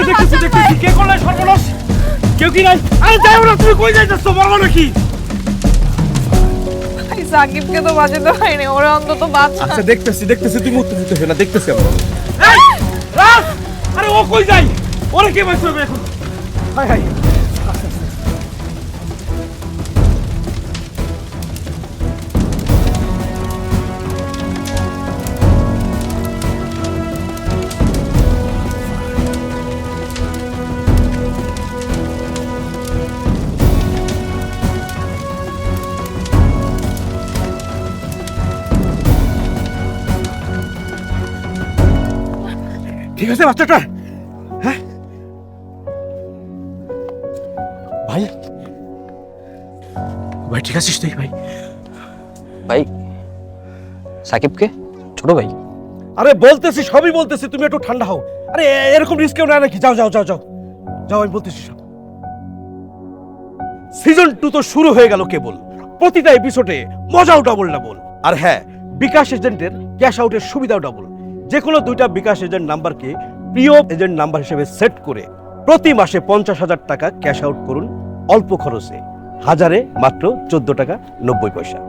দেখতেছি কে করলে সর্বনাশ কেউ কি নাই আরে যাও না তুমি কই যাইতেছো বলো নাকি ভাই সাকিবকে তো বাঁচাতে হয়নি ওরা অন্তত বাঁচা আচ্ছা দেখতেছি তুমি উত্তর দিতেছ না দেখতেছি আমরা এই রাজ আরে ও কই যাই ওরে কে বাঁচাবে এখন হাই হাই ঠিক আছে বাচ্চাটা হ্যাঁ ভাই ভাই ঠিক আছিস তুই ভাই ভাই সাকিবকে ছোট ভাই আরে বলতেছি সবই বলতেছি তুমি একটু ঠান্ডা হও আরে এরকম রিস্ক কেউ না নাকি যাও আমি বলতেছি সব সিজন 2 তো শুরু হয়ে গেল কেবল প্রতিটা এপিসোডে মজাও ডাবল আর হ্যাঁ বিকাশ এজেন্টের ক্যাশ আউটের সুবিধাও ডাবল যে কোনো দুইটা বিকাশ এজেন্ট নাম্বারকে প্রিয় এজেন্ট নাম্বার হিসেবে সেট করে প্রতি মাসে 50,000 টাকা ক্যাশ আউট করুন অল্প খরচে হাজারে মাত্র 14 টাকা 90 পয়সা